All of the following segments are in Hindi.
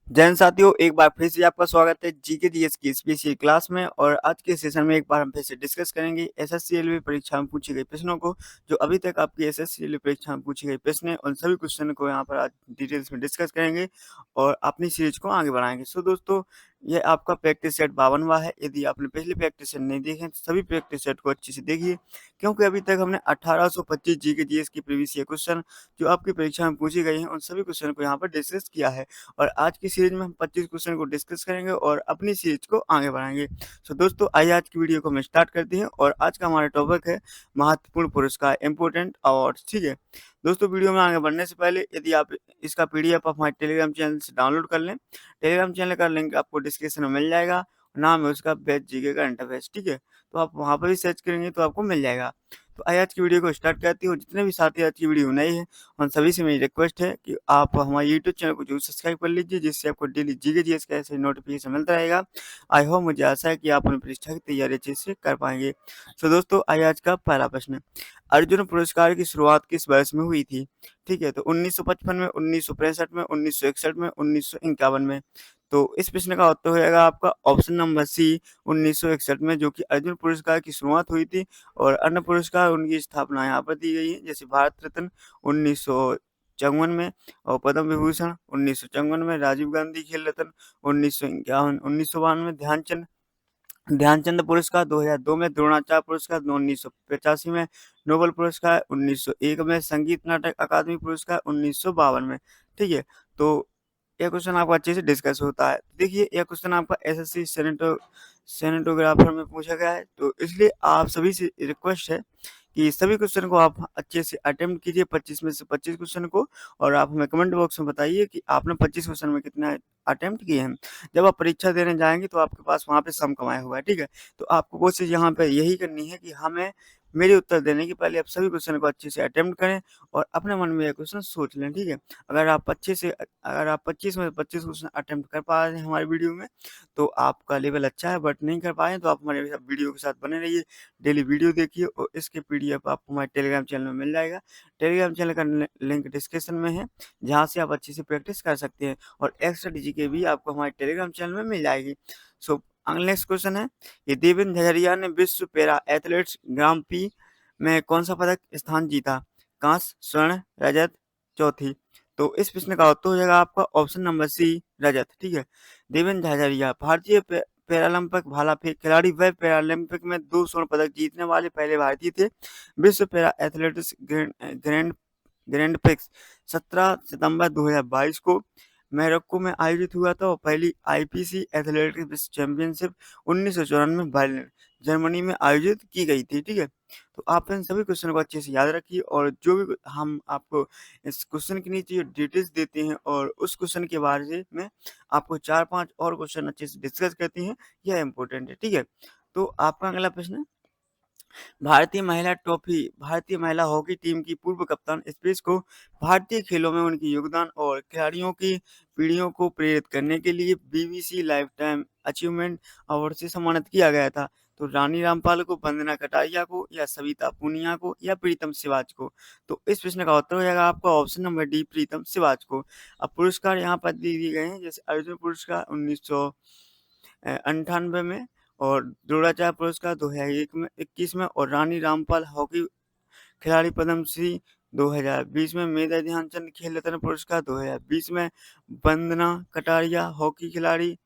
जय हिंद साथियों, एक बार फिर से आपका स्वागत है जीके जीएस की स्पेशल क्लास में। और आज के सेशन में एक बार हम फिर से डिस्कस करेंगे एसएससी रेलवे परीक्षा में पूछी गई प्रश्नों को। जो अभी तक आपकी एसएससी रेलवे परीक्षा में पूछी गई प्रश्न है, उन सभी क्वेश्चन को यहाँ पर आज डिटेल्स में डिस्कस करेंगे और अपनी सीरीज को आगे बढ़ाएंगे। सो दोस्तों, ये आपका प्रैक्टिस सेट 52वां है। यदि आपने पिछले प्रैक्टिस सेट नहीं देखे तो सभी प्रैक्टिस सेट को अच्छे से देखिए, क्योंकि अभी तक हमने 1825 जीके जीएस की प्रीवियस ईयर क्वेश्चन जो आपकी परीक्षा में पूछी गई हैं, उन सभी क्वेश्चन को यहाँ पर डिस्कस किया है। और आज की सीरीज में हम 25 क्वेश्चन को डिस्कस करेंगे और अपनी सीरीज को आगे बढ़ाएंगे। सो दोस्तों, आइए आज की वीडियो को हम स्टार्ट करते हैं। और आज का हमारा टॉपिक है महत्वपूर्ण पुरस्कार, इंपोर्टेंट अवार्ड्स। ठीक है दोस्तों, वीडियो में आगे बढ़ने से पहले यदि आप इसका पीडीएफ आप हमारे टेलीग्राम चैनल से डाउनलोड कर लें। टेलीग्राम चैनल का लिंक आपको डिस्क्रिप्शन में मिल जाएगा। नाम है उसका बेस्ट जीके का इंटरफेस। ठीक है, तो आप वहाँ पर भी सर्च करेंगे तो आपको मिल जाएगा। तो आइए आज की वीडियो को स्टार्ट करती हूँ। जितने भी साथी आज की वीडियो नए हैं, उन सभी से मेरी रिक्वेस्ट है कि आप हमारे यूट्यूब चैनल को जरूर सब्सक्राइब कर लीजिए, जिससे आपको डेली जीके जीएस का ऐसे नोटिफिकेशन मिलता रहेगा। आई होप, मुझे आशा है कि आप अपनी परीक्षा की तैयारी अच्छे से कर पाएंगे। तो दोस्तों, आइए आज का पहला प्रश्न। अर्जुन पुरस्कार की शुरुआत किस वर्ष में हुई थी? ठीक है, तो 1955 में, 1965 में, 1961 में, 1951 में। तो इस प्रश्न का उत्तर हो जाएगा आपका ऑप्शन नंबर सी, 1961 में, जो कि अर्जुन पुरस्कार की शुरुआत हुई थी। और अन्य पुरस्कार उनकी स्थापना यहाँ पर दी गई है, जैसे भारत रत्न 1954 में, और पद्म विभूषण 1954 में, राजीव गांधी खेल रत्न 1951, 1992 में, ध्यानचंद पुरस्कार 2002 में, द्रोणाचार्य पुरस्कार 1985 में, नोबेल पुरस्कार 1901 में, संगीत नाटक अकादमी पुरस्कार 1952 में। ठीक है, तो यह क्वेश्चन आपका अच्छे से डिस्कस होता है। देखिए, यह क्वेश्चन आपका एसएससी सेनेटोग्राफर में पूछा गया है, तो इसलिए आप सभी से रिक्वेस्ट है कि सभी क्वेश्चन को आप अच्छे से अटेम्प्ट कीजिए, 25 में से 25 क्वेश्चन को। और आप हमें कमेंट बॉक्स में बताइए कि आपने 25 क्वेश्चन में कितना अटेम्प्ट किए हैं। जब आप परीक्षा देने जाएंगे तो आपके पास वहाँ पे सम कमाया हुआ है। ठीक है, तो आपको कोशिश यहाँ पे यही करनी है कि हमें मेरे उत्तर देने के पहले आप सभी क्वेश्चन को अच्छे से अटेम्प्ट करें और अपने मन में यह क्वेश्चन सोच लें। ठीक है, अगर आप 25 में 25 क्वेश्चन अटेम्प्ट कर पा रहे हैं हमारी वीडियो में, तो आपका लेवल अच्छा है। बट नहीं कर पाए तो आप हमारे साथ वीडियो के साथ बने रहिए, डेली वीडियो देखिए, और इसके पीडीएफ आपको हमारे टेलीग्राम चैनल में मिल जाएगा। टेलीग्राम चैनल का लिंक डिस्क्रिप्शन में है, जहाँ से आप अच्छे से प्रैक्टिस कर सकते हैं। और एक्स्ट्रा जीके भी आपको हमारे टेलीग्राम चैनल में मिल जाएगी। सो नेक्स्ट क्वेश्चन है, ये देवेंद्र झझरिया ने विश्व पैरा एथलेट्स ग्रां प्री में कौन सा पदक स्थान जीता? कांस्य, स्वर्ण, रजत, चौथी। तो इस प्रश्न का उत्तर हो जाएगा आपका ऑप्शन नंबर सी, रजत। ठीक है, देवेंद्र झाझरिया भारतीय पैरालंपिक भाला फेंक खिलाड़ी, वह पैरालंपिक में 2 स्वर्ण पदक जीतने वाले पहले भारतीय थे। विश्व para athletics grand grand prix 17 सितंबर 2022 को मोरक्को में आयोजित हुआ था, और पहली आईपीसी एथलेटिक्स विश्व चैंपियनशिप 1994 बर्लिन, जर्मनी में आयोजित की गई थी। ठीक है, तो आप इन सभी क्वेश्चन को अच्छे से याद रखिए, और जो भी हम आपको इस क्वेश्चन के नीचे डिटेल्स देते हैं और उस क्वेश्चन के बारे में आपको 4-5 और क्वेश्चन अच्छे से डिस्कस करते हैं, यह इंपॉर्टेंट है। ठीक है, तो आपका अगला प्रश्न है, भारतीय महिला हॉकी टीम की पूर्व कप्तान स्पेस को भारतीय खेलों में उनके योगदान और खिलाड़ियों की पीढ़ियों को प्रेरित करने के लिए BBC life time achievement award से सम्मानित किया गया था। तो रानी रामपाल को, वंदना कटारिया को, या सविता पूनिया को, या प्रीतम सिवाच को। तो इस प्रश्न का उत्तर हो जाएगा आपका ऑप्शन नंबर डी, प्रीतम सिवाच को। अब पुरस्कार यहाँ पर दे दिए गए हैं, जैसे अर्जुन पुरस्कार 1998 में, और द्रोणाचार्य पुरस्कार 2021 में, और रानी रामपाल हॉकी खिलाड़ी पद्मश्री 2020 में, मेजर ध्यानचंद खेल रत्न पुरस्कार 2020 में, वंदना कटारिया हॉकी खिलाड़ी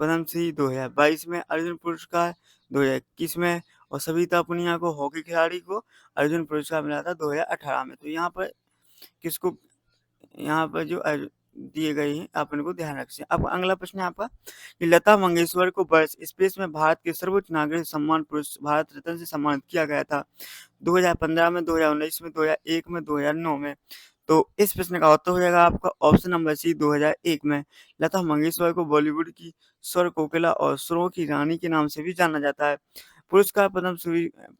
पद्मश्री 2022 में, अर्जुन पुरस्कार 2021 में, और सविता पुनिया को हॉकी खिलाड़ी को अर्जुन पुरस्कार मिला था 2018 में। तो किसको यहाँ पर जो दिए गए हैं आप इनको ध्यान रखें। अब अगला प्रश्न है आपका कि लता मंगेशकर को वर्ष स्पेस में भारत के सर्वोच्च नागरिक सम्मान पुरस्कार भारत रत्न से सम्मानित किया गया था। 2015 में, 2019 में, 2001 में, 2009 में। तो इस प्रश्न का उत्तर हो जाएगा आपका ऑप्शन नंबर सी, 2001 में। लता मंगेशकर को बॉलीवुड की स्वर कोकिला और सुरों की रानी के नाम से भी जाना जाता है। पुरस्कार पद्म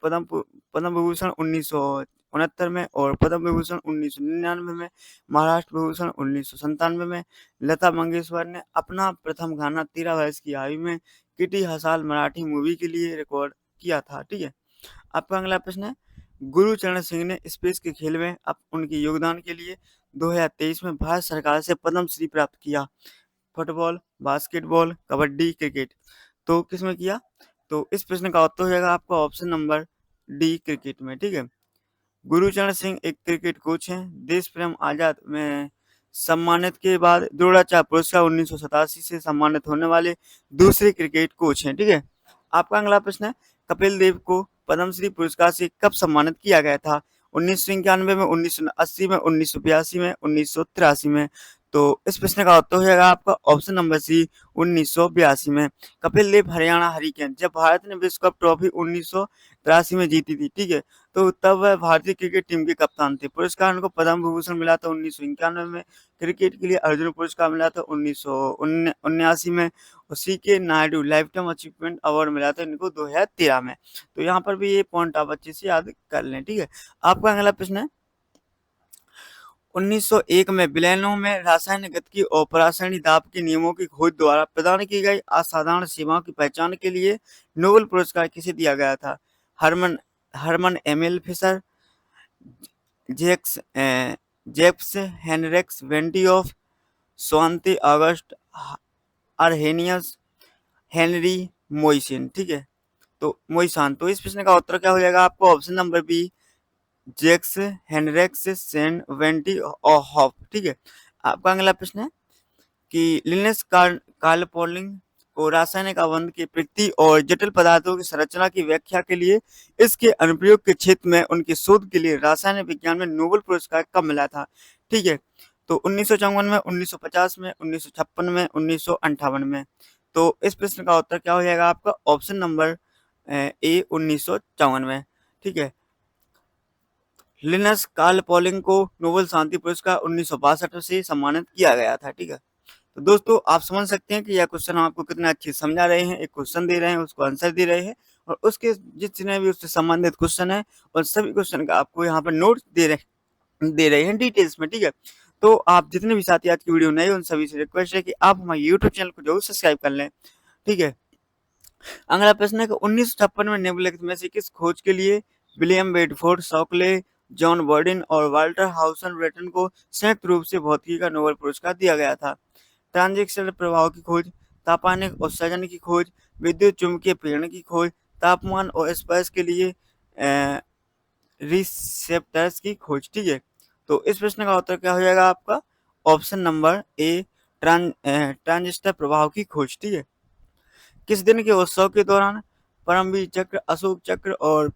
पद्म विभूषण 1969 में, और पद्म विभूषण 1999 में, महाराष्ट्र विभूषण 1997 में। लता मंगेशकर ने अपना प्रथम गाना 13 वर्ष की आयु में किटी हसाल मराठी मूवी के लिए रिकॉर्ड किया था। ठीक है, आपका अगला प्रश्न है, गुरुचरण सिंह ने स्पेस के खेल में उनके योगदान के लिए 2023 में भारत सरकार से पद्म श्री प्राप्त किया। Football, basketball, kabaddi, cricket. तो किसमें किया? तो इस प्रश्न का उत्तर हो जाएगा आपका ऑप्शन नंबर डी, क्रिकेट में। ठीक है। गुरचरण सिंह एक क्रिकेट कोच हैं। देश प्रेम आजाद में सम्मानित के बाद द्रोणाचार्य पुरस्कार 1987 से सम्मानित होने वाले दूसरे क्रिकेट कोच हैं। ठीक है। आपका अगला प्रश्न है, कपिल देव को पद्मश्री पुरस्कार से कब सम्मानित किया गया था? 1991 में, 1980 में, 1982 में, 1983 में। तो इस प्रश्न का उत्तर हो जाएगा आपका ऑप्शन नंबर सी, 1982 में। कपिल देव हरियाणा हरिकेन, जब भारत ने विश्व कप ट्रॉफी 1983 में जीती थी, ठीक है, तो तब वह भारतीय क्रिकेट टीम के कप्तान थे। पुरस्कार उनको पद्म विभूषण मिला था 1991 में। क्रिकेट के लिए अर्जुन पुरस्कार मिला था 1979 में। और सी के Naidu life time achievement award मिला था इनको 2013 में। तो यहाँ पर भी ये पॉइंट आप अच्छे से याद कर लें। ठीक है। आपका अगला प्रश्न है, 1901 में विलयनों में रासायनिक गतिकी और परासरणी दाब के नियमों की खोज द्वारा प्रदान की गई असाधारण सीमाओं की पहचान के लिए नोबेल पुरस्कार किसे दिया गया था? Hermann Hermann Emil Fischer, Jacques Henricus van 't Hoff, Svante August Arrhenius, Henri Moissan. ठीक है। तो मोइसान। तो इस प्रश्न का उत्तर क्या हो जाएगा आपको? Option number B, Jacques Henricus सेन वेंटी हॉफ। ठीक है। आपका अगला प्रश्न है कि लिनस कार्ल पॉलिंग को रासायनिक अवबंध की प्रकृति और जटिल पदार्थों की संरचना की व्याख्या के लिए इसके अनुप्रयोग के क्षेत्र में उनके शोध के लिए रासायनिक विज्ञान में नोबेल पुरस्कार कब मिला था? ठीक है। तो 1954 में, 1950 में, 1956 में, 1958 में। तो इस प्रश्न का उत्तर क्या हो जाएगा आपका? ऑप्शन नंबर ए, 1954 में। ठीक है। लिनस कार्ल पॉलिंग को नोबेल शांति पुरस्कार 1962 से सम्मानित किया गया था। ठीक है। तो दोस्तों आप समझ सकते हैं कि यह क्वेश्चन आपको कितना अच्छे से समझा रहे हैं। एक क्वेश्चन दे रहे हैं, उसको आंसर दे रहे हैं, और उसके जितने भी उससे संबंधित क्वेश्चन है और सभी क्वेश्चन का आपको यहाँ पर नोट दे रहे हैं डिटेल्स में। ठीक है। तो आप जितने भी साथी आज की वीडियो नए उन सभी से रिक्वेस्ट है कि आप हमारे यूट्यूब चैनल को जरूर सब्सक्राइब कर लें। ठीक है। अगला प्रश्न है कि 1956 में निम्नलिखित में से किस खोज के लिए William Bedford Shockley, John Bardeen और वाल्टर हाउसन ब्रेटन को संयुक्त रूप से भौतिकी का नोबेल पुरस्कार दिया गया था? ट्रांजिशन प्रभाव की खोज, तापानिक उत्सर्जन की खोज, विद्युत चुंबकीय प्रेरण की खोज, तापमान और स्पर्श के लिए रिसेप्टर्स की खोज। ठीक है। तो इस प्रश्न का उत्तर क्या हो जाएगा आपका? ऑप्शन नंबर ए, ट्रांजिस्टर प्रभाव की खोज। ठीक है। किस दिन के उत्सव के दौरान परमवीर चक्र, अशोक चक्र और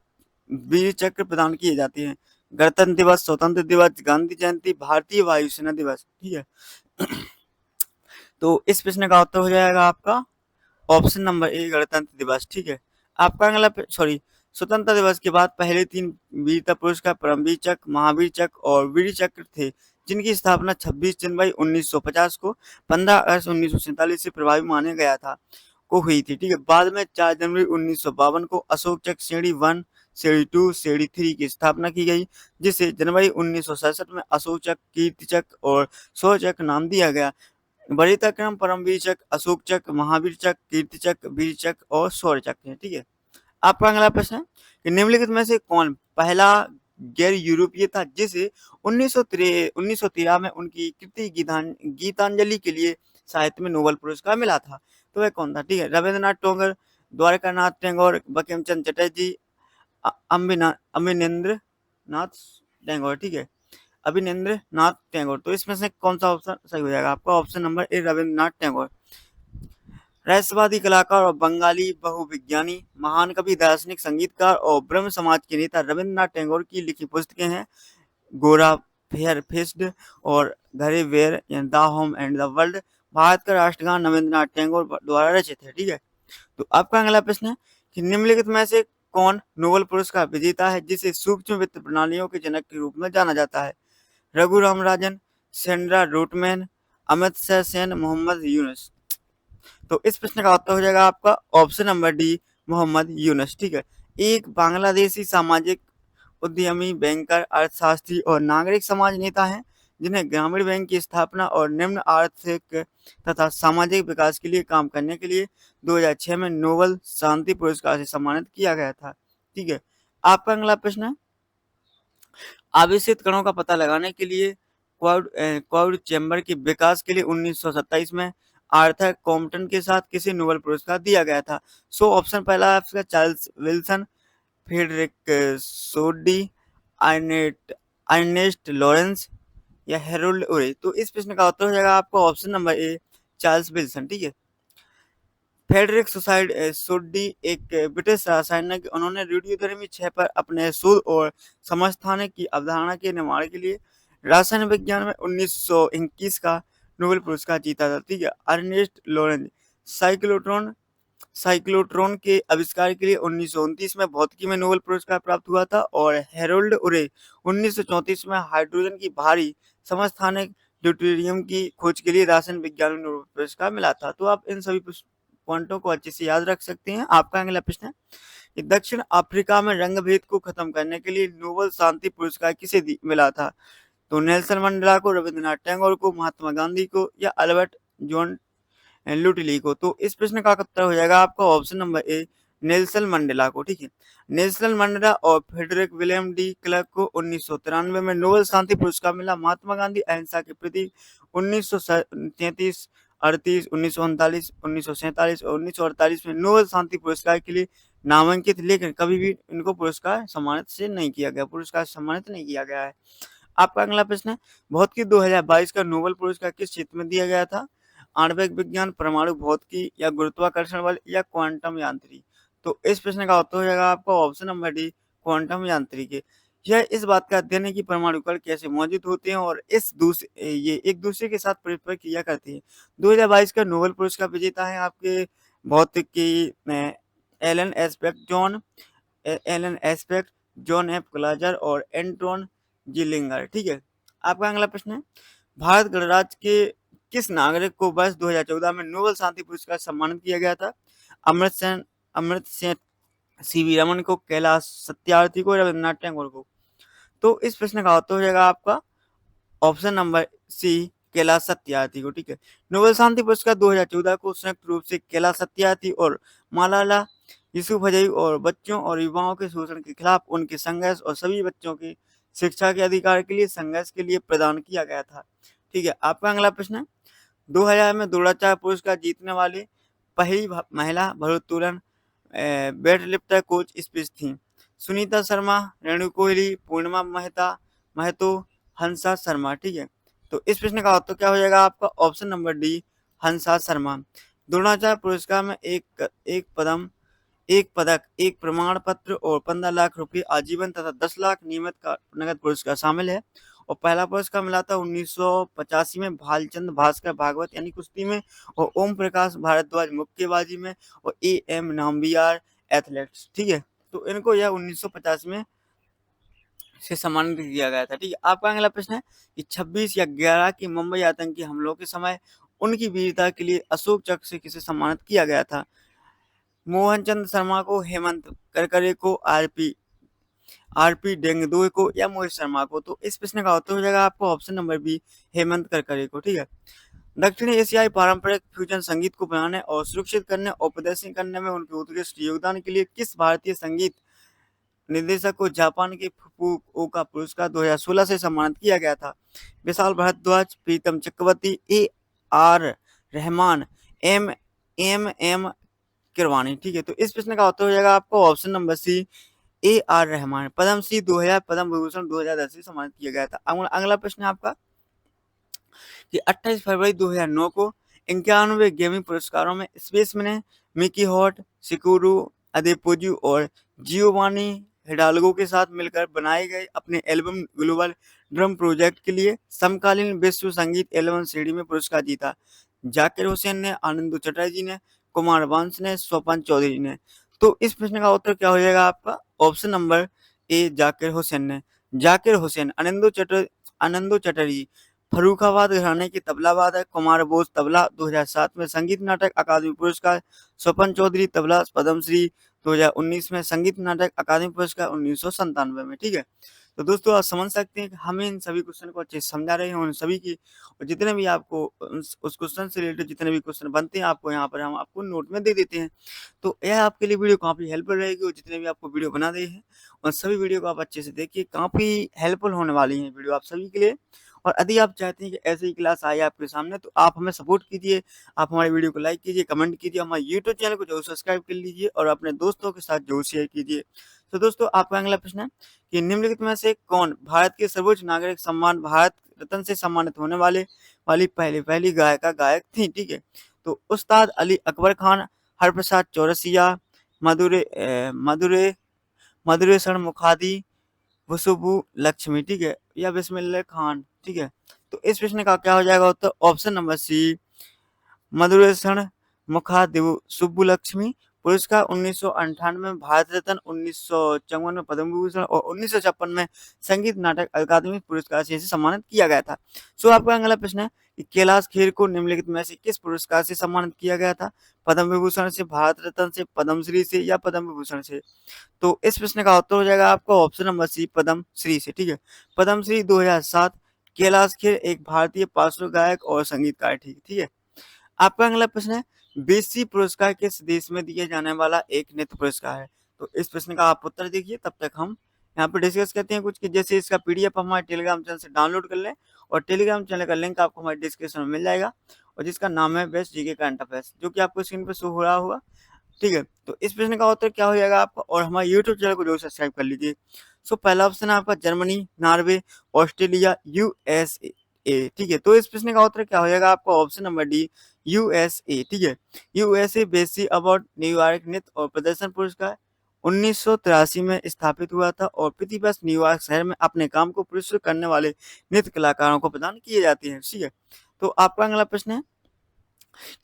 वीर चक्र प्रदान किए जाते हैं? गणतंत्र दिवस, स्वतंत्र दिवस, गांधी जयंती, भारतीय वायुसेना दिवस। ठीक है। तो इस प्रश्न का उत्तर हो जाएगा आपका ऑप्शन नंबर ए, गणतंत्र दिवस। ठीक है। आपका अगला स्वतंत्रता दिवस के बाद पहले 3 वीरता पुरस्कार परमवीर चक्र, महावीर चक्र और वीर चक्र थे, जिनकी स्थापना 26 जनवरी 1950 को 15 अगस्त 1947 से प्रभावी माना गया था को हुई थी। ठीक है। बाद में 4 जनवरी 1952 को अशोक चक्र श्रेणी 1, श्रेणी 2, श्रेणी 3 की स्थापना की गई, जिसे जनवरी 1967 में अशोक चक्र, कीर्ति चक्र और शौर्य चक्र नाम दिया गया। वरीयता क्रम परमवीर चक्र, अशोक चक्र, महावीर चक्र, कीर्ति चक्र, वीर चक्र और शौर्य चक्र है। ठीक है। आपका अगला प्रश्न है कि निम्नलिखित में से कौन पहला गैर यूरोपीय था जिसे 1913 में उनकी कृति गीतांजलि के लिए साहित्य में नोबेल पुरस्कार मिला था? तो वह कौन था? ठीक है। रविंद्रनाथ टैगोर, द्वारकानाथ टैगोर, बंकिम चंद्र चटर्जी, अभिनेन्द्र नाथ टैगोर। ठीक है। अभिनेन्द्र नाथ टैगोर। तो इसमें से कौन सा ऑप्शन सही हो जाएगा आपका? Option number A, Rabindranath Tagore. रहस्यवादी कलाकार और बंगाली बहुविज्ञानी, महान कवि, दार्शनिक, संगीतकार और ब्रह्म समाज के नेता रविंद्रनाथ टैगोर की लिखी पुस्तकें हैं गोरा फेयर फेस्ड और Ghare Baire the home and the world. Bharat का राष्ट्रगान रविंद्रनाथ टैगोर द्वारा रचित है। ठीक है। तो आपका अगला प्रश्न है कि निम्नलिखित में से कौन नोबेल पुरस्कार विजेता है जिसे सूक्ष्म वित्त प्रणालियों के जनक के रूप में जाना जाता है? Raghuram Rajan, Sandra Rootman, Amit Shah Sen, Mohammad Yunus. तो इस प्रश्न का उत्तर हो जाएगा आपका option number D, Mohammad Yunus. ठीक है। एक बांग्लादेशी सामाजिक उद्यमी, बैंकर, अर्थशास्त्री और नागरिक समाज नेता हैं, जिन्हें ग्रामीण बैंक की स्थापना और निम्न आर्थिक तथा सामाजिक विकास के लिए काम करने के लिए 2006 में नोबेल शांति पुरस्कार से सम्मानित किया गया था। ठीक है। आपका अगला प्रश्न है, आवेशित कणों का पता लगाने के लिए क्वाड चैम्बर के विकास के लिए 1927 में आर्थर कॉम्पटन के साथ किसे नोबेल पुरस्कार दिया गया था? सो ऑप्शन पहला है आपका चार्ल्स विल्सन, फ्रेडरिक सोडी, अर्नेस्ट लॉरेंस या हेरोल्ड उरे। तो इस प्रश्न का उत्तर हो जाएगा आपका ऑप्शन नंबर ए, चार्ल्स विल्सन। ठीक है। फ्रेडरिक सोडी एक ब्रिटिश रासायनिक, उन्होंने रेडियोधर्मी 6 पर अपने शोध और समस्थानिक की अवधारणा के निर्माण के लिए रसायन विज्ञान में 1921 का नोबेल पुरस्कार जीता था। ठीक है। अर्नेस्ट लॉरेंस साइक्लोट्रॉन साइक्लोट्रॉन के आविष्कार के लिए 1929 में भौतिकी में नोबेल पुरस्कार प्राप्त हुआ था, और हेरोल्ड उरे 1934 में हाइड्रोजन की भारी समस्थानिक ड्यूटेरियम की खोज के लिए रसायन विज्ञान में नोबेल पुरस्कार मिला था। तो आप इन सभी पॉइंटों को अच्छे से याद रख सकते हैं। आपका अगला प्रश्न है कि दक्षिण अफ्रीका में रंग भेद को खत्म करने के लिए नोबेल शांति पुरस्कार किसे मिला था? तो नेल्सन मंडेला को, रविंद्रनाथ टैगोर को, महात्मा गांधी को या अल्बर्ट जॉन लुटली को। तो इस प्रश्न का उत्तर हो जाएगा आपका ऑप्शन नंबर ए, नेल्सन मंडेला को। ठीक है। नेल्सन मंडेला और फ्रेडरिक विलियम डी क्लर्क को 1993 में नोबेल शांति पुरस्कार मिला। महात्मा गांधी अहिंसा के प्रति 1933, 38, 1939, 1947 और 1948 में नोबेल शांति पुरस्कार के लिए नामांकित, लेकिन कभी भी इनको पुरस्कार सम्मानित नहीं किया गया है। आपका अगला प्रश्न है, भौतिकी 2022 का नोबेल पुरस्कार किस क्षेत्र में दिया गया था? आणविक विज्ञान, परमाणु भौतिकी या गुरुत्वाकर्षण बल या क्वांटम यांत्रिकी। तो इस प्रश्न का उत्तर हो जाएगा आपका ऑप्शन नंबर डी, क्वांटम यांत्रिकी। यह इस बात का अध्ययन है कि परमाणु कण कैसे मौजूद होते हैं और ये एक दूसरे के साथ परस्पर क्रिया करते हैं। 2022 का नोबेल पुरस्कार विजेता है आपके भौतिकी में Alain Aspect, John F Clauser और एंटोन जिलिंगर। ठीक है। आपका अगला प्रश्न है, भारत गणराज्य के किस नागरिक को वर्ष 2014 में नोबेल शांति पुरस्कार सम्मानित किया गया था? अमृत सेन, सीवी रमन को, कैलाश सत्यार्थी को, रविंद्रनाथ टैगोर को। तो इस प्रश्न का उत्तर हो जाएगा आपका option number C, Kailash Satyarthi को। ठीक है। नोबेल शांति पुरस्कार 2014 को संयुक्त रूप से कैलाश सत्यार्थी और मालाला यूसुफजई और बच्चों और युवाओं के शोषण के खिलाफ उनके संघर्ष और सभी बच्चों की शिक्षा के अधिकार के लिए संघर्ष के लिए प्रदान किया गया था। ठीक है। आपका अगला प्रश्न है, 2000 में द्रोणाचार्य पुरस्कार जीतने वाली पहली महिला भारोत्तोलन वेटलिफ्टर कोच स्पीच थी? सुनीता शर्मा, रेणु कोहली, पूर्णिमा महतो, हंसा शर्मा। ठीक है। तो इस प्रश्न का उत्तर क्या हो जाएगा आपका ऑप्शन नंबर डी, हंसा शर्मा। द्रोणाचार्य पुरस्कार में एक पदक, एक प्रमाण पत्र और 15 लाख रुपए आजीवन तथा 10 लाख नियमित का नगद पुरस्कार शामिल है। और पहला पुरस्कार मिला था 1985 में भालचंद भास्कर भागवत यानी कुश्ती में, और ओम प्रकाश भारद्वाज मुक्केबाजी में, और ए एम नाम्बियार एथलेटिक्स। ठीक है। तो इनको यह 1985 में से सम्मानित किया गया था। ठीक है। आपका अगला प्रश्न है कि 26 या 11 के मुंबई आतंकी हमलों के समय उनकी वीरता के लिए अशोक चक्र से किसे सम्मानित किया गया था? मोहन चंद शर्मा को, हेमंत करकरे को, आरपी डेंगदोय को या मोहित शर्मा को। तो इस प्रश्न का उत्तर हो जाएगा आपको option number B, Hemant Karkare को। ठीक है। दक्षिण एशियाई पारंपरिक फ्यूजन संगीत को बनाने और सुरक्षित करने और प्रदर्शन करने में उनके उत्कृष्ट योगदान के लिए किस भारतीय संगीत निर्देशक को जापान के फुकुओका पुरस्कार 2016 से सम्मानित किया गया था? Vishal Bhardwaj, Pritam Chakraborty, A are Rahman, M Keeravani. ठीक है। तो इस प्रश्न का उत्तर हो जाएगा आपको option number C, A are Rahman. Padma Shri 2000, Padma Vibhushan 2010 से सम्मानित किया गया था। अगला प्रश्न है आपका कि 28 फरवरी 2009 को 91 गेमिंग पुरस्कारों में स्पेसमैन ने मिकी हॉट, सिकुरू अदेपोजू और जियोवानी हिडाल्गो के साथ मिलकर बनाए गए अपने एल्बम ग्लोबल ड्रम प्रोजेक्ट के लिए समकालीन विश्व संगीत एल्बम श्रेणी में पुरस्कार जीता। जाकिर हुसैन ने, आनंदो चटर्जी ने, कुमार वंश ने, स्वपन चौधरी ने। तो इस प्रश्न का उत्तर क्या हो जाएगा आपका ऑप्शन नंबर ए, जाकिर हुसैन ने। जाकिर हुसैन, आनंदो चटर्जी फर्रुखाबाद घराने के तबला वादक, कुमार बोस तबला 2007 में संगीत नाटक अकादमी पुरस्कार, स्वपन चौधरी तबला पद्मश्री 2019 में, संगीत नाटक अकादमी पुरस्कार 1997 में। ठीक है। तो दोस्तों आप समझ सकते हैं कि हम इन सभी क्वेश्चन को अच्छे से समझा रहे हैं, उन सभी की, और जितने भी आपको उस क्वेश्चन से रिलेटेड जितने भी क्वेश्चन बनते हैं आपको यहाँ पर हम आपको नोट में दे देते हैं। तो यह आपके लिए वीडियो काफ़ी हेल्पफुल रहेगी, और जितने भी आपको वीडियो बना रहे हैं उन सभी वीडियो को आप अच्छे से देखिए, काफ़ी हेल्पफुल होने वाली है वीडियो आप सभी के लिए। और यदि आप चाहते हैं कि ऐसी ही क्लास आए आपके सामने तो आप हमें सपोर्ट कीजिए, आप हमारे वीडियो को लाइक कीजिए, कमेंट कीजिए, हमारे यूट्यूब चैनल को जरूर सब्सक्राइब कर लीजिए और अपने दोस्तों के साथ जरूर शेयर कीजिए। तो दोस्तों आपका अगला प्रश्न है कि निम्नलिखित में से कौन भारत के सर्वोच्च नागरिक सम्मान भारत रत्न से सम्मानित होने वाली पहली गायक थी, ठीक है। तो उस्ताद अली अकबर खान, हरप्रसाद चौरसिया, मधुरे मधुरेश्वर मुखादी, वसुबु लक्ष्मी, ठीक है, या बिस्मिल्लाह खान, ठीक है। तो इस प्रश्न का क्या हो जाएगा उत्तर? Option number C, Madurai Shanmukhavadivu Subbulakshmi. पुरस्कार 1998 में भारत रत्न, 1954 में पद्म विभूषण और 1956 में संगीत नाटक अकादमी पुरस्कार से इसे सम्मानित किया गया था। सो आपका अगला प्रश्न है कि कैलाश खेर को निम्नलिखित में से किस पुरस्कार से सम्मानित किया गया था? पद्म विभूषण से, भारत रत्न से, पद्मश्री से या पद्म विभूषण से? तो इस प्रश्न का उत्तर हो जाएगा आपका ऑप्शन नंबर सी, पद्मश्री से, ठीक है। पद्मश्री 2007। कैलाश खेर एक भारतीय पार्श्व गायक और संगीतकार, ठीक है। आपका अगला प्रश्न है बेसी पुरस्कार किस देश में दिए जाने वाला एक नृत्य पुरस्कार है? तो इस प्रश्न का आप उत्तर देखिए, तब तक हम यहाँ पे डिस्कस करते हैं कुछ कि जैसे इसका पीडीएफ हमारे टेलीग्राम चैनल से डाउनलोड कर लें और टेलीग्राम चैनल का लिंक आपको हमारे डिस्क्रिप्शन में मिल जाएगा और जिसका नाम है बेस्ट जीके करंट अफेयर्स, जो कि आपको स्क्रीन पर शो हो रहा होगा, ठीक है। तो इस प्रश्न का उत्तर क्या हो जाएगा आपका, और हमारे यूट्यूब चैनल को जरूर सब्सक्राइब कर लीजिए। सो पहला ऑप्शन है आपका जर्मनी, नॉर्वे, ऑस्ट्रेलिया, यूएसए, ठीक है। तो इस प्रश्न का उत्तर क्या हो जाएगा आपका ऑप्शन नंबर डी, यूएसए, ठीक है। यूएसए बेसी अवार्ड न्यूयॉर्क नृत्य और प्रदर्शन पुरस्कार 1983 में स्थापित हुआ था और प्रतिवर्ष न्यूयॉर्क शहर में अपने काम को पुरस्कृत करने वाले नृत्य कलाकारों को प्रदान किए जाते हैं, ठीक है। तो आपका अगला प्रश्न है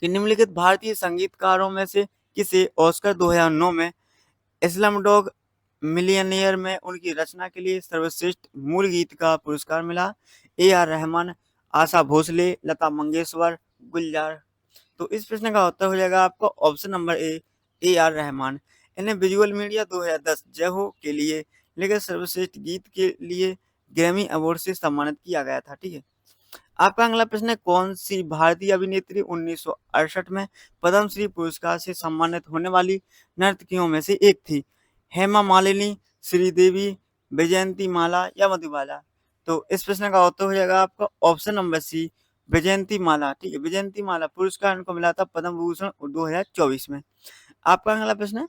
कि निम्नलिखित भारतीय संगीतकारों में से किसे ऑस्कर 2009 में इस्लामडोग मिलियनेयर में उनकी रचना के लिए सर्वश्रेष्ठ मूल गीत का पुरस्कार मिला? ए आर रहमान, आशा भोसले, लता मंगेशकर, गुलजार। तो इस प्रश्न का उत्तर हो जाएगा आपका option number A R Rahman. इन्हें विजुअल मीडिया 2010 जय हो के लिए लेकर सर्वश्रेष्ठ गीत के लिए ग्रैमी अवार्ड से सम्मानित किया गया था, ठीक है। आपका अगला प्रश्न है कौन सी भारतीय अभिनेत्री 1968 में पद्मश्री पुरस्कार से सम्मानित होने वाली नर्तकियों में से एक थी? हेमा मालिनी, श्रीदेवी, वैजयंती माला या मधुबाला? तो इस प्रश्न का उत्तर हो जाएगा आपका ऑप्शन नंबर सी, वैजयंती माला, ठीक है। वैजयंती माला पुरस्कार इनको मिला था पद्म विभूषण 2024 में। आपका अगला प्रश्न है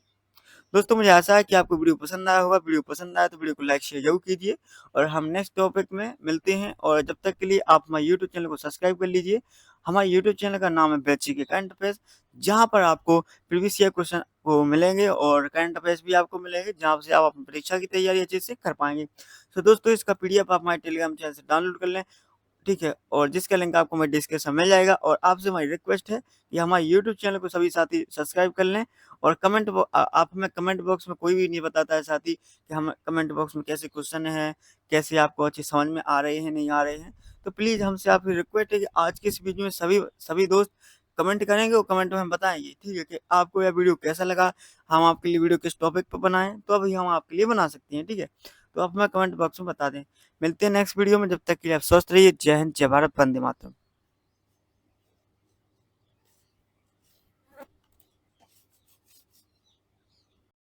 दोस्तों, मुझे आशा है कि आपको वीडियो पसंद आया होगा। वीडियो पसंद आया तो वीडियो को लाइक शेयर जरूर कीजिए और हम नेक्स्ट टॉपिक में मिलते हैं। और जब तक के लिए आप हमारे यूट्यूब चैनल को सब्सक्राइब कर लीजिए। हमारे यूट्यूब चैनल का नाम है बेस्ट जीके करंट अफेयर्स, जहाँ पर आपको प्रीवियस ईयर क्वेश्चन को मिलेंगे और करंट अफेयर्स भी आपको मिलेंगे, जहाँ से आप अपनी परीक्षा की तैयारी अच्छे से कर पाएंगे। तो दोस्तों इसका पीडीएफ आप हमारे टेलीग्राम चैनल से डाउनलोड कर लें, ठीक है, और जिसका लिंक आपको मेरे डिस्क्रिप्शन में मिल जाएगा। और आपसे हमारी रिक्वेस्ट है कि हमारे यूट्यूब चैनल को सभी साथी सब्सक्राइब कर लें और आप हमें कमेंट बॉक्स में, कोई भी नहीं बताता है साथी कि हम कमेंट बॉक्स में कैसे क्वेश्चन है, कैसे आपको अच्छे समझ में आ रहे हैं नहीं आ रहे हैं। तो प्लीज़ हमसे आपकी रिक्वेस्ट है कि आज के इस वीडियो में सभी सभी दोस्त कमेंट करेंगे और कमेंट में हम बताएंगे, ठीक है, कि आपको यह वीडियो कैसा लगा, हम आपके लिए वीडियो किस टॉपिक पर बनाएं, तो अभी हम आपके लिए बना सकते हैं, ठीक है। तो आप हमें कमेंट बॉक्स में बता दें। मिलते हैं नेक्स्ट वीडियो में, जब तक के लिए आप स्वस्थ रहिए। जय हिंद, जय भारत, वंदे मातरम।